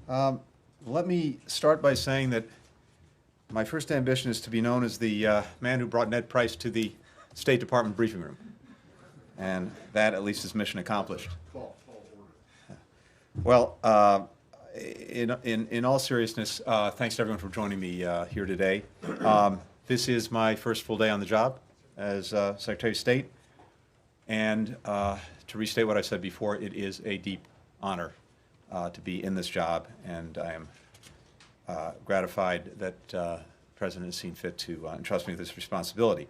Let me start by saying that my first ambition is to be known as the man who brought Ned Price to the State Department briefing room. And that, at least, is mission accomplished. Well, in all seriousness, thanks to everyone for joining me here today. This is my first full day on the job as Secretary of State. And to restate what I said before, it is a deep honor to be in this job, and I am gratified that the President has seen fit to entrust me with this responsibility.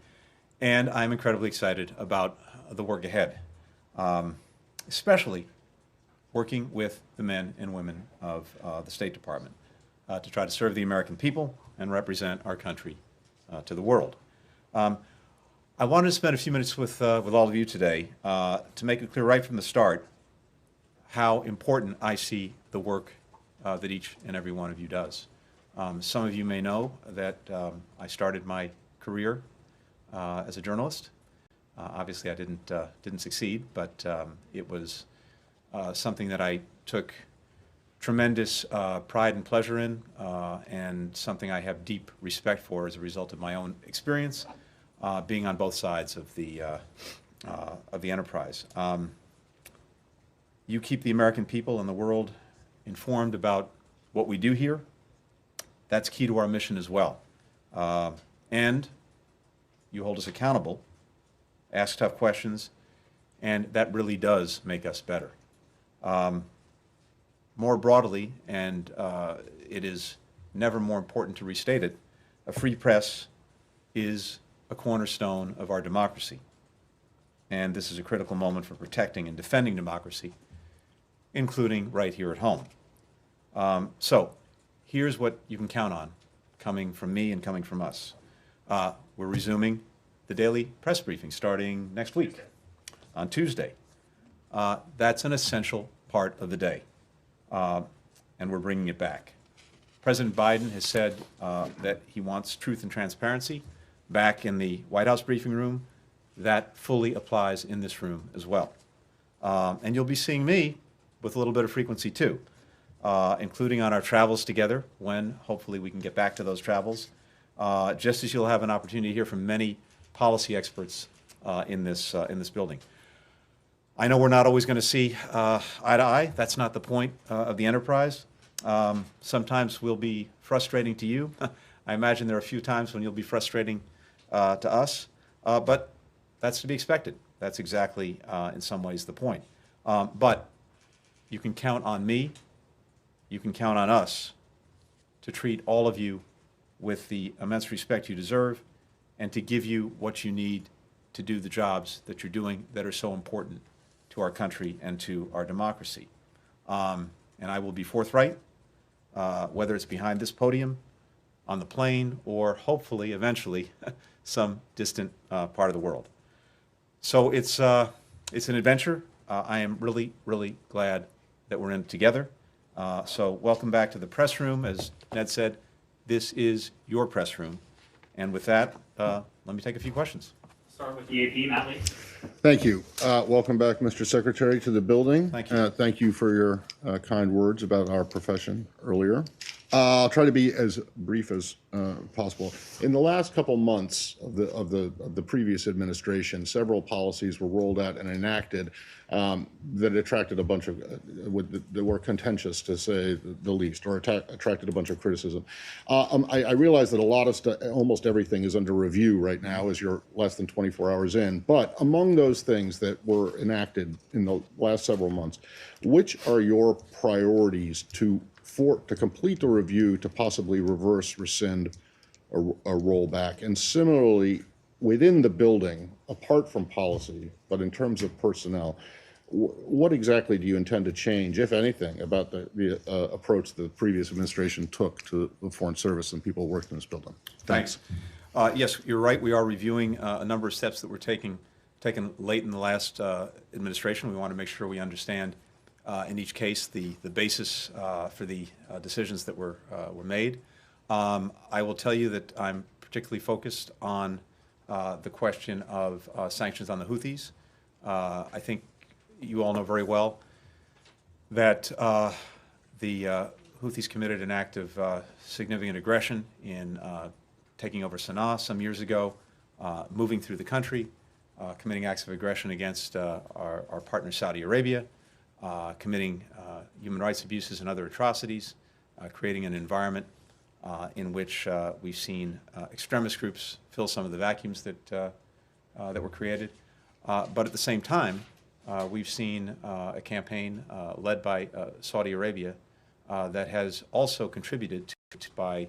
And I'm incredibly excited about the work ahead, especially working with the men and women of the State Department to try to serve the American people and represent our country to the world. I wanted to spend a few minutes with all of you today to make it clear right from the start how important I see the work that each and every one of you does. Some of you may know that I started my career as a journalist. Obviously, I didn't succeed, but it was something that I took tremendous pride and pleasure in, and something I have deep respect for as a result of my own experience being on both sides of the enterprise. You keep the American people and the world informed about what we do here. That's key to our mission as well. And you hold us accountable, ask tough questions, and that really does make us better. More broadly, and it is never more important to restate it, a free press is a cornerstone of our democracy. And this is a critical moment for protecting and defending democracy, including right here at home. So here's what you can count on coming from me and coming from us. We're resuming the daily press briefing starting next week on Tuesday. That's an essential part of the day, and we're bringing it back. President Biden has said that he wants truth and transparency back in the White House briefing room. That fully applies in this room as well. And you'll be seeing me with a little bit of frequency too, including on our travels together when hopefully we can get back to those travels, just as you'll have an opportunity to hear from many policy experts in this building. I know we're not always going to see eye to eye. That's not the point of the enterprise. Sometimes we'll be frustrating to you. I imagine there are a few times when you'll be frustrating to us, but that's to be expected. That's exactly, in some ways, the point. But you can count on me, you can count on us to treat all of you with the immense respect you deserve and to give you what you need to do the jobs that you're doing that are so important to our country and to our democracy. And I will be forthright, whether it's behind this podium, on the plane, or hopefully, eventually, some distant part of the world. So it's an adventure. I am really, really glad that we're in it together. So welcome back to the press room. As Ned said, this is your press room. And with that, let me take a few questions. Start with the AP, Matt Lee. Thank you. Welcome back, Mr. Secretary, to the building. Thank you. Thank you for your kind words about our profession earlier. I'll try to be as brief as possible. In the last couple months of the previous administration, several policies were rolled out and enacted that attracted a bunch of that were contentious, to say the least, or attracted a bunch of criticism. I realize that a lot of almost everything is under review right now, as you're less than 24 hours in. But among those things that were enacted in the last several months, which are your priorities to complete the review, to possibly reverse, rescind, or rollback? And similarly, within the building, apart from policy, but in terms of personnel, what exactly do you intend to change, if anything, about the approach the previous administration took to the Foreign Service and people who worked in this building? Thanks. Yes, you're right. We are reviewing a number of steps that were taken late in the last administration. We want to make sure we understand in each case the basis for the decisions that were made. I will tell you that I'm particularly focused on the question of sanctions on the Houthis. I think you all know very well that the Houthis committed an act of significant aggression in taking over Sana'a some years ago, moving through the country, committing acts of aggression against our partner Saudi Arabia, committing human rights abuses and other atrocities, creating an environment in which we've seen extremist groups fill some of the vacuums that were created. But at the same time, we've seen a campaign led by Saudi Arabia that has also contributed to, by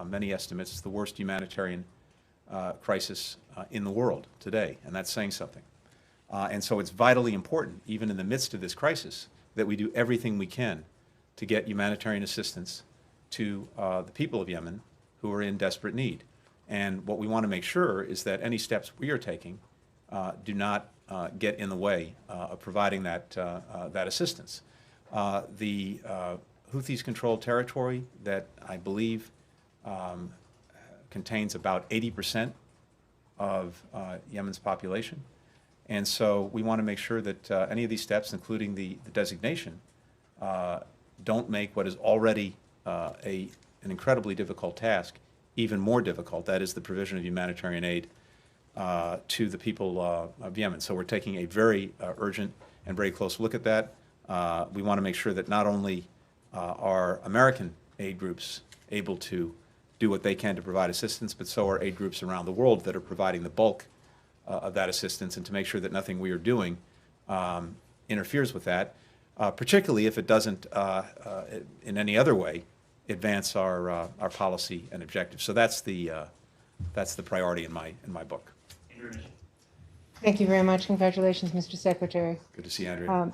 many estimates, the worst humanitarian crisis in the world today, and that's saying something. And so it's vitally important, even in the midst of this crisis, that we do everything we can to get humanitarian assistance to the people of Yemen who are in desperate need. And what we want to make sure is that any steps we are taking do not get in the way of providing that assistance. The Houthis-controlled territory that I believe contains about 80% of Yemen's population. And so we want to make sure that any of these steps, including the designation, don't make what is already an incredibly difficult task even more difficult. That is the provision of humanitarian aid to the people of Yemen. So we're taking a very urgent and very close look at that. We want to make sure that not only are American aid groups able to do what they can to provide assistance, but so are aid groups around the world that are providing the bulk of that assistance, and to make sure that nothing we are doing interferes with that, particularly if it doesn't in any other way advance our policy and objectives. So that's the priority in my book. Thank you very much. Congratulations, Mr. Secretary. Good to see you, Andrea.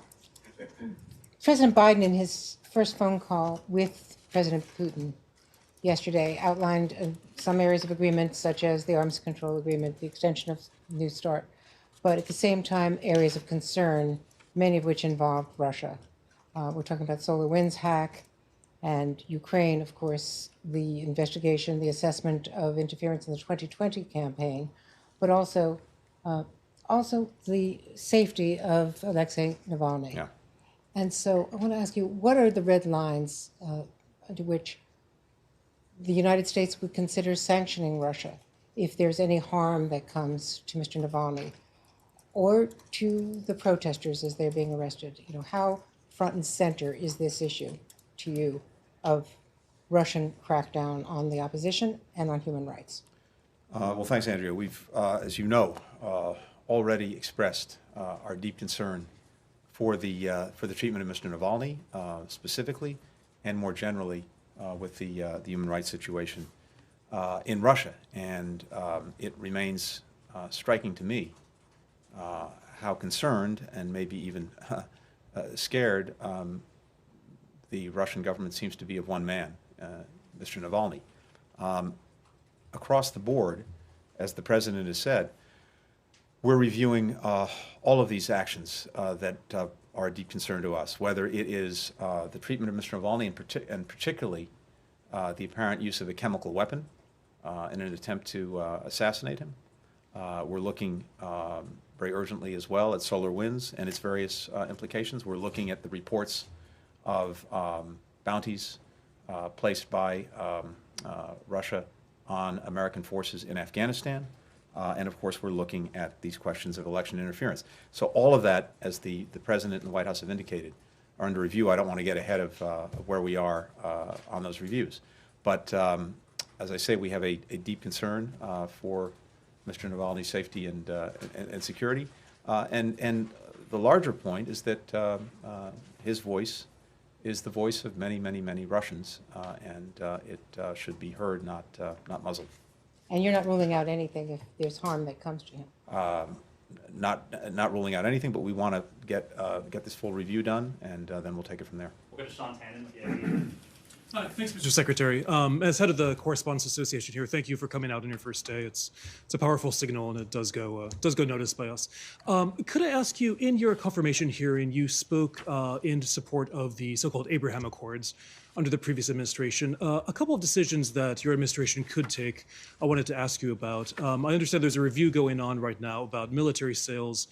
President Biden, in his first phone call with President Putin yesterday, outlined some areas of agreement, such as the arms control agreement, the extension of New START, but at the same time, areas of concern, many of which involve Russia. We're talking about SolarWinds hack, and Ukraine, of course, the investigation, the assessment of interference in the 2020 campaign, but also the safety of Alexei Navalny. Yeah. And so I want to ask you, what are the red lines under which the United States would consider sanctioning Russia if there's any harm that comes to Mr. Navalny or to the protesters as they're being arrested? You know, how front and center is this issue to you of Russian crackdown on the opposition and on human rights? Well, thanks, Andrea. We've, as you know, already expressed our deep concern for the treatment of Mr. Navalny specifically, and more generally with the human rights situation in Russia. And it remains striking to me how concerned and maybe even scared the Russian government seems to be of one man, Mr. Navalny. Across the board, as the president has said, we're reviewing all of these actions that are a deep concern to us, whether it is the treatment of Mr. Navalny and particularly the apparent use of a chemical weapon in an attempt to assassinate him. We're looking very urgently as well at SolarWinds and its various implications. We're looking at the reports of bounties placed by Russia on American forces in Afghanistan. And of course, we're looking at these questions of election interference. So all of that, as the President and the White House have indicated, are under review. I don't want to get ahead of where we are on those reviews. But as I say, we have a deep concern for Mr. Navalny's safety and security. And the larger point is that his voice is the voice of many, many, many Russians, and it should be heard, not muzzled. And you're not ruling out anything if there's harm that comes to him? Not ruling out anything, but we want to get this full review done, and then we'll take it from there. We'll go to Sean Tannen with the AP. Thanks, Mr. Secretary. As head of the Correspondents Association here, thank you for coming out on your first day. It's a powerful signal, and it does go noticed by us. Could I ask you, in your confirmation hearing, you spoke in support of the so-called Abraham Accords under the previous administration. A couple of decisions that your administration could take, I wanted to ask you about. I understand there's a review going on right now about military sales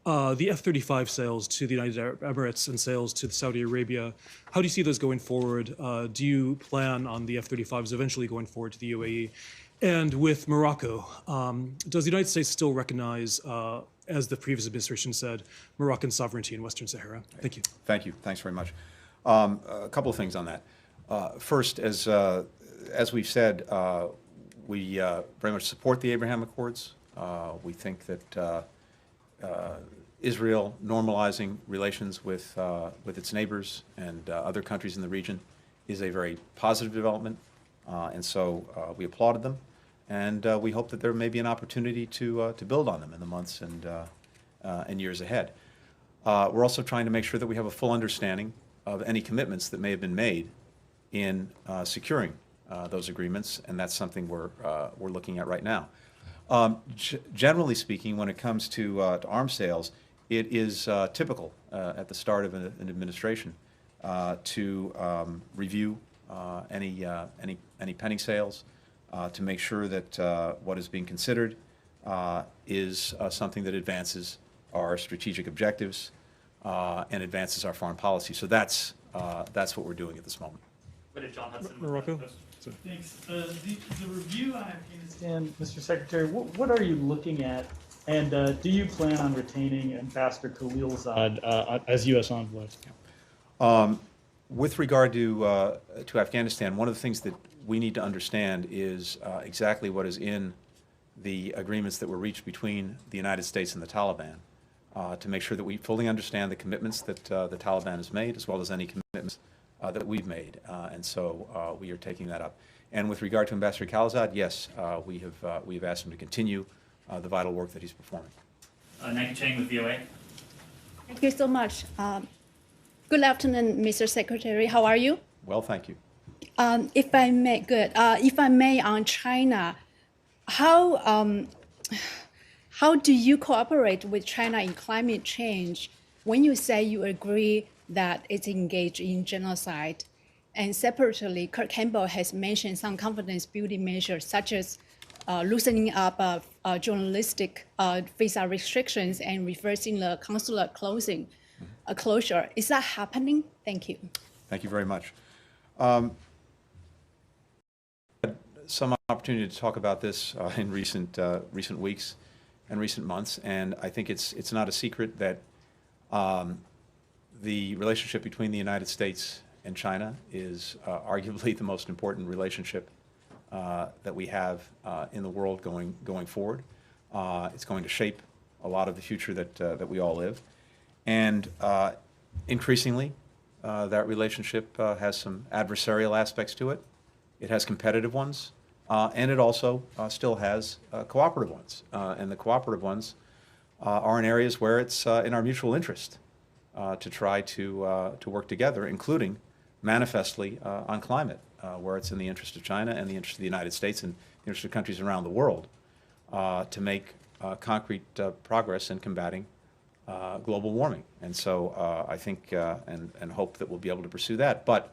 the F-35 sales to the United Arab Emirates and sales to Saudi Arabia, how do you see those going forward? Do you plan on the F-35s eventually going forward to the UAE? And with Morocco, does the United States still recognize, as the previous administration said, Moroccan sovereignty in Western Sahara? Thank you. Thank you. Thanks very much. A couple of things on that. First, as we've said, we very much support the Abraham Accords. We think that Israel normalizing relations with its neighbors and other countries in the region is a very positive development, and so we applauded them, and we hope that there may be an opportunity to build on them in the months and years ahead. We're also trying to make sure that we have a full understanding of any commitments that may have been made in securing those agreements, and that's something we're looking at right now. Generally speaking, when it comes to arms sales, it is typical at the start of an administration to review any pending sales, to make sure that what is being considered is something that advances our strategic objectives and advances our foreign policy. So that's what we're doing at this moment. What did John Hudson? Morocco? Thanks. The review on Afghanistan, Mr. Secretary, what are you looking at? And do you plan on retaining Ambassador Khalilzad as U.S. envoy? With regard to Afghanistan, one of the things that we need to understand is exactly what is in the agreements that were reached between the United States and the Taliban, to make sure that we fully understand the commitments that the Taliban has made, as well as any commitments that we've made, and so we are taking that up. And with regard to Ambassador Khalilzad, yes, we have asked him to continue the vital work that he's performing. Nike Chang with VOA. Thank you so much. Good afternoon, Mr. Secretary. How are you? Well, thank you. If I may, If I may, on China, how do you cooperate with China in climate change when you say you agree that it's engaged in genocide? And separately, Kurt Campbell has mentioned some confidence-building measures, such as loosening up journalistic visa restrictions and reversing the consular closure. Is that happening? Thank you. Thank you very much. Had some opportunity to talk about this in recent weeks and recent months, and I think it's not a secret that the relationship between the United States and China is arguably the most important relationship that we have in the world going forward. It's going to shape a lot of the future that we all live, and increasingly that relationship has some adversarial aspects to it. It has competitive ones, and it also still has cooperative ones. And the cooperative ones are in areas where it's in our mutual interest to try to work together, including manifestly on climate, where it's in the interest of China and the interest of the United States and the interest of countries around the world to make concrete progress in combating global warming. And so I think and hope that we'll be able to pursue that. But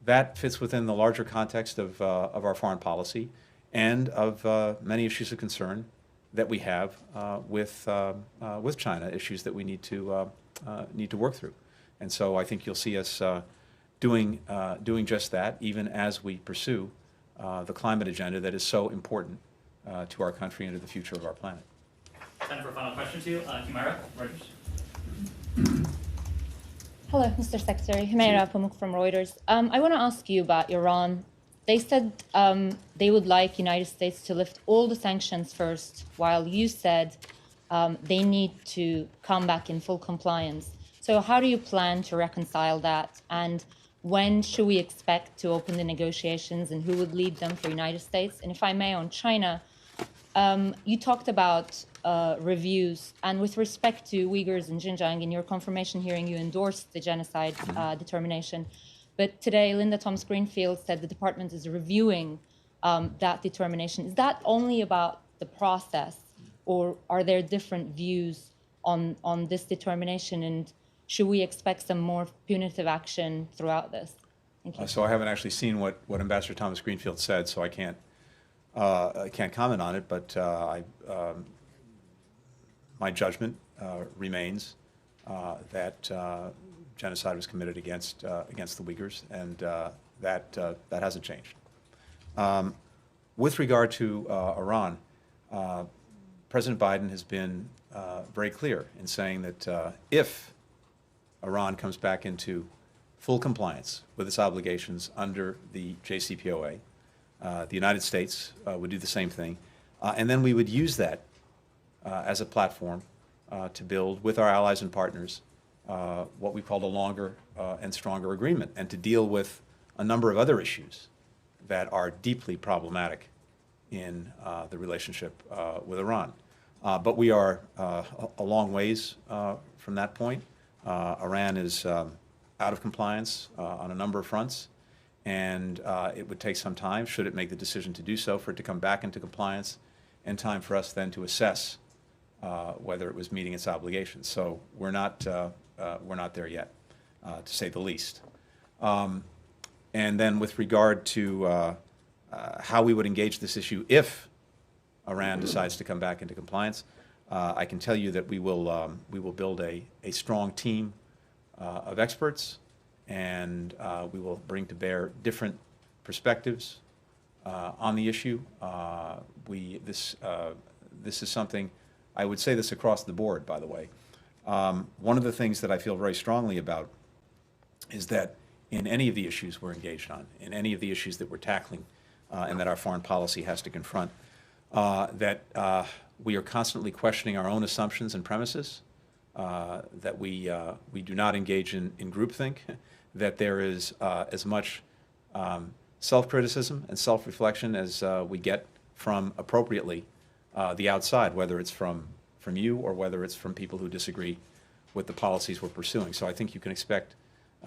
that fits within the larger context of our foreign policy and of many issues of concern that we have with China, issues that we need to work through. And so I think you'll see us doing just that, even as we pursue the climate agenda that is so important to our country and to the future of our planet. Time for a final question to you. Humaira, Reuters. Hello, Mr. Secretary. Humaira Pamuk from Reuters. I want to ask you about Iran. They said they would like United States to lift all the sanctions first, while you said they need to come back in full compliance. So how do you plan to reconcile that? And when should we expect to open the negotiations, and who would lead them for United States? And if I may, on China, you talked about reviews, and with respect to Uyghurs in Xinjiang, in your confirmation hearing, you endorsed the genocide determination. But today, Linda Thomas-Greenfield said the department is reviewing that determination. Is that only about the process, or are there different views on this determination? And should we expect some more punitive action throughout this? Thank you. So I haven't actually seen what Ambassador Thomas-Greenfield said, so I can't comment on it. But my judgment remains that genocide was committed against the Uyghurs, and that hasn't changed. With regard to Iran, President Biden has been very clear in saying that if Iran comes back into full compliance with its obligations under the JCPOA, the United States would do the same thing, and then we would use that as a platform to build with our allies and partners what we call a longer and stronger agreement, and to deal with a number of other issues that are deeply problematic in the relationship with Iran. But we are a long ways from that point. Iran is out of compliance on a number of fronts, and it would take some time, should it make the decision to do so, for it to come back into compliance, and time for us then to assess whether it was meeting its obligations. So we're not there yet, to say the least. And then with regard to how we would engage this issue if Iran decides to come back into compliance, I can tell you that we will build a strong team of experts, and we will bring to bear different perspectives on the issue. This is something, I would say this across the board, by the way. One of the things that I feel very strongly about is that in any of the issues we're engaged on, in any of the issues that we're tackling and that our foreign policy has to confront, that we are constantly questioning our own assumptions and premises, that we do not engage in groupthink, that there is as much self-criticism and self-reflection as we get from, appropriately, the outside, whether it's from you or whether it's from people who disagree with the policies we're pursuing. So I think you can expect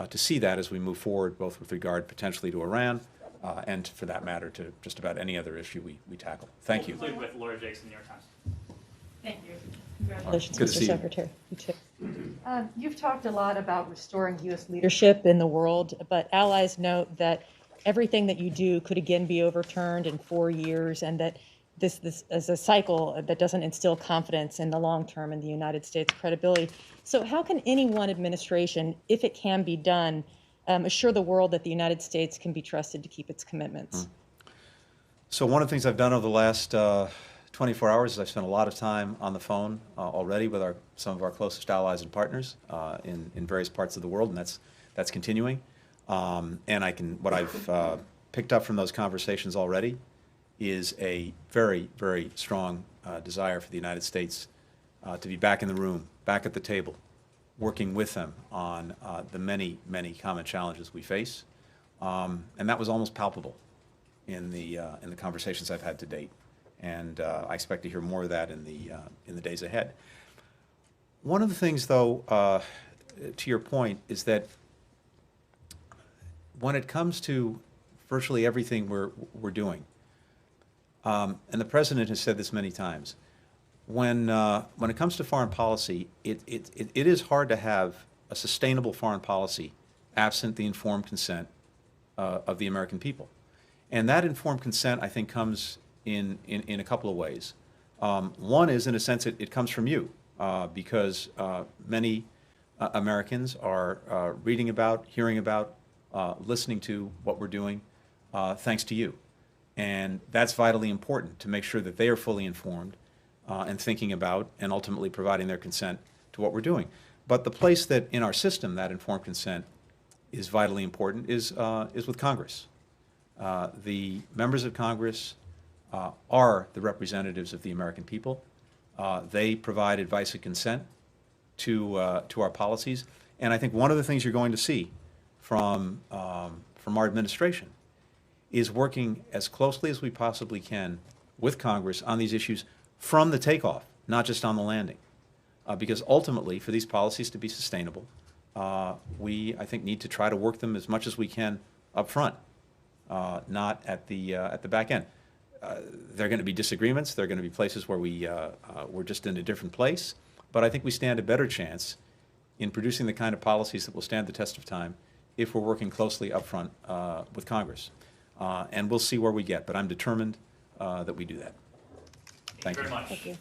to see that as we move forward, both with regard potentially to Iran and, for that matter, to just about any other issue we tackle. Thank you. We'll conclude with Laura Jakes, New York Times. Thank you. Congratulations, Good to Mr. see you. Secretary. You too. You've talked a lot about restoring U.S. leadership in the world, but allies note that everything that you do could again be overturned in 4 years, and that this is a cycle that doesn't instill confidence in the long term in the United States' credibility. So how can any one administration, if it can be done, assure the world that the United States can be trusted to keep its commitments? So one of the things I've done over the last 24 hours is I've spent a lot of time on the phone already with some of our closest allies and partners in various parts of the world, and that's continuing. And what I've picked up from those conversations already is a very, very strong desire for the United States to be back in the room, back at the table, working with them on the many, many common challenges we face. And that was almost palpable in the conversations I've had to date. And I expect to hear more of that in the days ahead. One of the things, though, to your point, is that when it comes to virtually everything we're doing, and the President has said this many times, when it comes to foreign policy, it is hard to have a sustainable foreign policy absent the informed consent of the American people. And that informed consent, I think, comes in a couple of ways. One is, in a sense, it comes from you, because many Americans are reading about, hearing about, listening to what we're doing, thanks to you. And that's vitally important, to make sure that they are fully informed and thinking about and ultimately providing their consent to what we're doing. But the place that in our system that informed consent is vitally important is with Congress. The members of Congress are the representatives of the American people. They provide advice and consent to our policies. And I think one of the things you're going to see from our administration is working as closely as we possibly can with Congress on these issues from the takeoff, not just on the landing. Because ultimately, for these policies to be sustainable, we, I think, need to try to work them as much as we can up front, not at the back end. There are going to be disagreements. There are going to be places where we're just in a different place. But I think we stand a better chance in producing the kind of policies that will stand the test of time if we're working closely up front with Congress. And we'll see where we get. But I'm determined that we do that. Thank you very much. Thank you.